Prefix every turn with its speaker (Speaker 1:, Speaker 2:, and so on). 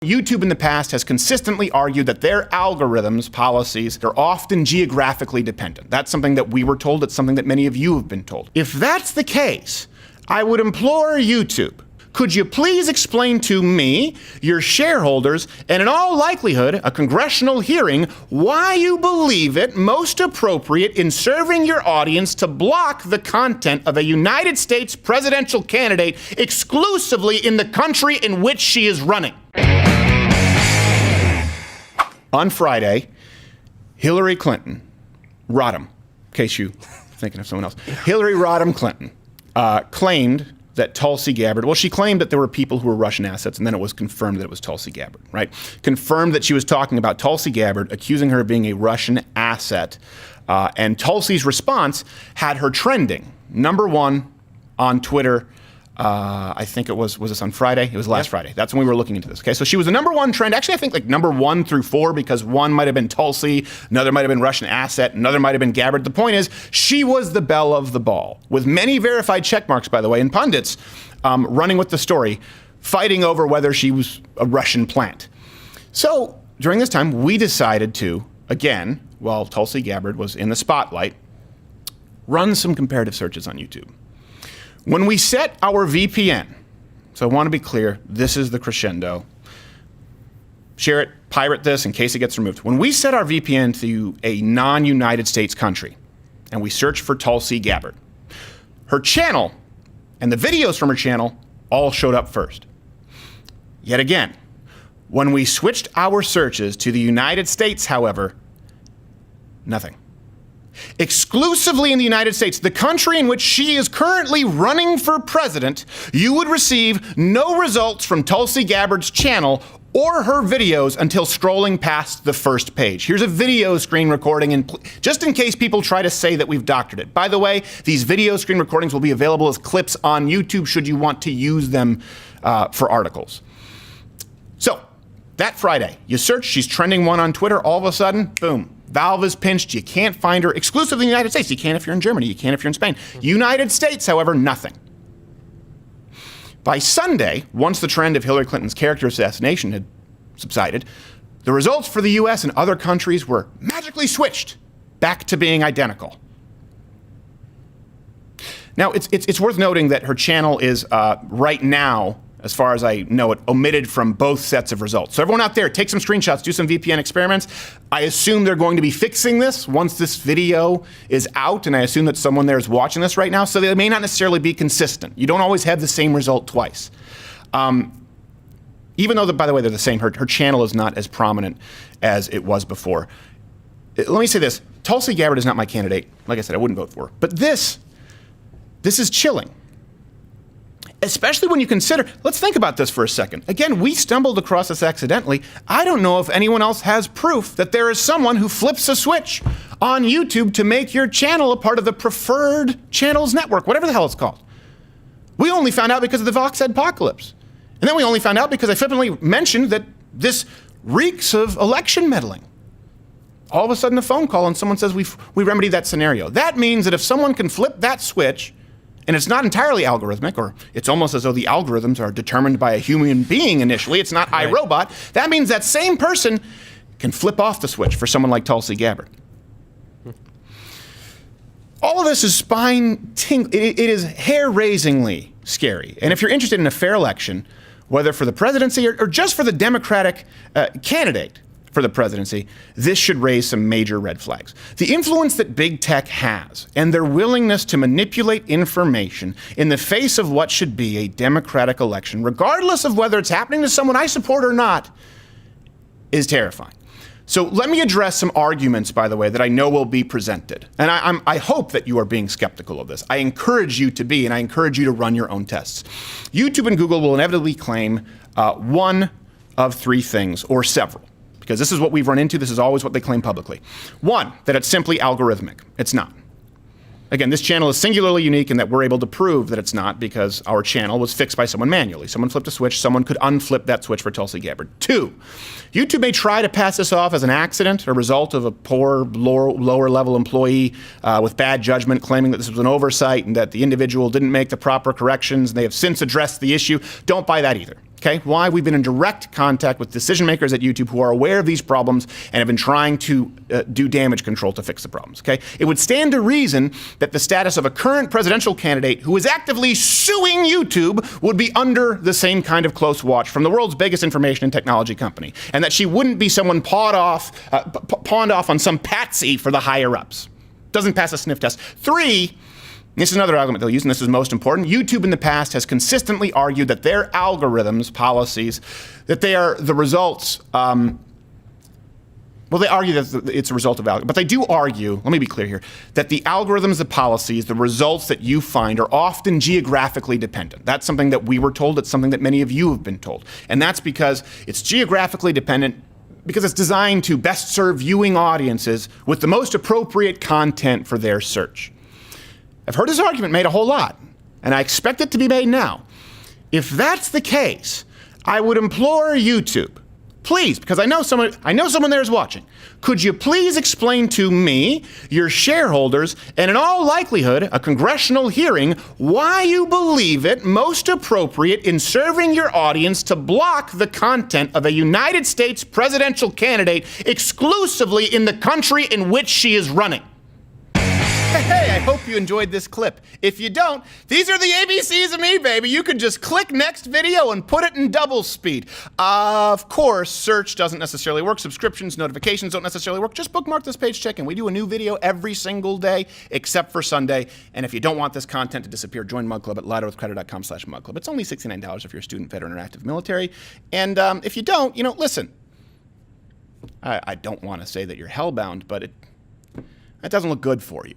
Speaker 1: YouTube in the past has consistently argued that their algorithms, policies, are often geographically dependent. That's something that we were told. It's something that many of you have been told. If that's the case, I would implore YouTube, could you please explain to me, your shareholders, and in all likelihood, a congressional hearing, why you believe it most appropriate in serving your audience to block the content of a United States presidential candidate exclusively in the country in which she is running? On Friday, Hillary Clinton, Rodham, in case you're thinking of someone else, Hillary Rodham Clinton claimed that Tulsi Gabbard, well, she claimed that there were people who were Russian assets, and then it was confirmed that it was Tulsi Gabbard, right? Confirmed that she was talking about Tulsi Gabbard, accusing her of being a Russian asset. And Tulsi's response had her trending #1 on Twitter. I think was this on Friday? It was last Friday. That's when we were looking into this. Okay, so she was the #1 trend. Actually, I think like #1 through 4, because one might have been Tulsi, another might have been Russian asset, another might have been Gabbard. The point is, she was the belle of the ball, with many verified check marks, by the way, and pundits running with the story, fighting over whether she was a Russian plant. So during this time, we decided to, again, while Tulsi Gabbard was in the spotlight, run some comparative searches on YouTube. When we set our VPN, so I want to be clear, this is the crescendo. Share it, pirate this in case it gets removed. When we set our VPN to a non-United States country, and we search for Tulsi Gabbard, her channel and the videos from her channel all showed up first. Yet again, when we switched our searches to the United States, however, nothing. Exclusively in the United States, the country in which she is currently running for president, you would receive no results from Tulsi Gabbard's channel or her videos until scrolling past the first page. Here's a video screen recording, and just in case people try to say that we've doctored it. By the way, these video screen recordings will be available as clips on YouTube should you want to use them for articles. So, that Friday, you search, she's trending 1 on Twitter, all of a sudden, boom. Valve is pinched. You can't find her exclusively in the United States. You can if you're in Germany. You can if you're in Spain. United States, however, nothing. By Sunday, once the trend of Hillary Clinton's character assassination had subsided, the results for the US and other countries were magically switched back to being identical. Now, it's worth noting that her channel is right now, as far as I know it, omitted from both sets of results. So everyone out there, take some screenshots, do some VPN experiments. I assume they're going to be fixing this once this video is out, and I assume that someone there is watching this right now, so they may not necessarily be consistent. You don't always have the same result twice. Even though, by the way, they're the same, her channel is not as prominent as it was before. Let me say this, Tulsi Gabbard is not my candidate. Like I said, I wouldn't vote for her. But this is chilling. Especially when you consider, let's think about this for a second. Again, we stumbled across this accidentally. I don't know if anyone else has proof that there is someone who flips a switch on YouTube to make your channel a part of the preferred channels network, whatever the hell it's called. We only found out because of the Vox Apocalypse. And then we only found out because I flippantly mentioned that this reeks of election meddling. All of a sudden a phone call and someone says we remedied that scenario. That means that if someone can flip that switch, and it's not entirely algorithmic, or it's almost as though the algorithms are determined by a human being initially, it's not iRobot, that means that same person can flip off the switch for someone like Tulsi Gabbard. All of this is spine-tingling. It is hair-raisingly scary. And if you're interested in a fair election, whether for the presidency or just for the Democratic candidate for the presidency, this should raise some major red flags. The influence that big tech has and their willingness to manipulate information in the face of what should be a democratic election, regardless of whether it's happening to someone I support or not, is terrifying. So let me address some arguments, by the way, that I know will be presented. And I hope that you are being skeptical of this. I encourage you to be, and I encourage you to run your own tests. YouTube and Google will inevitably claim one of 3 things, or several. Because this is what we've run into. This is always what they claim publicly. 1, that it's simply algorithmic. It's not. Again, this channel is singularly unique in that we're able to prove that it's not because our channel was fixed by someone manually. Someone flipped a switch. Someone could unflip that switch for Tulsi Gabbard. 2, YouTube may try to pass this off as an accident, a result of a poor, lower-level employee with bad judgment, claiming that this was an oversight and that the individual didn't make the proper corrections, and they have since addressed the issue. Don't buy that either. Okay, why? We've been in direct contact with decision makers at YouTube who are aware of these problems and have been trying to do damage control to fix the problems. Okay, it would stand to reason that the status of a current presidential candidate who is actively suing YouTube would be under the same kind of close watch from the world's biggest information and technology company, and that she wouldn't be someone pawned off on some patsy for the higher ups. Doesn't pass a sniff test. 3. This is another argument they'll use, and this is most important. YouTube in the past has consistently argued that their algorithms, policies, that they are the results, well, they argue that it's a result of algorithms, but they do argue, let me be clear here, that the algorithms, the policies, the results that you find are often geographically dependent. That's something that we were told. It's something that many of you have been told. And that's because it's geographically dependent because it's designed to best serve viewing audiences with the most appropriate content for their search. I've heard this argument made a whole lot, and I expect it to be made now. If that's the case, I would implore YouTube, please, because I know someone there is watching, could you please explain to me, your shareholders, and in all likelihood, a congressional hearing, why you believe it most appropriate in serving your audience to block the content of a United States presidential candidate exclusively in the country in which she is running? Hey, I hope you enjoyed this clip. If you don't, these are the ABCs of me, baby. You can just click next video and put it in double speed. Of course, search doesn't necessarily work. Subscriptions, notifications don't necessarily work. Just bookmark this page, check in. We do a new video every single day, except for Sunday. And if you don't want this content to disappear, join Mug Club at louderwithcrowder.com/mugclub. It's only $69 if you're a student, veteran, or active military. And if you don't, listen. I don't want to say that you're hellbound, but it doesn't look good for you.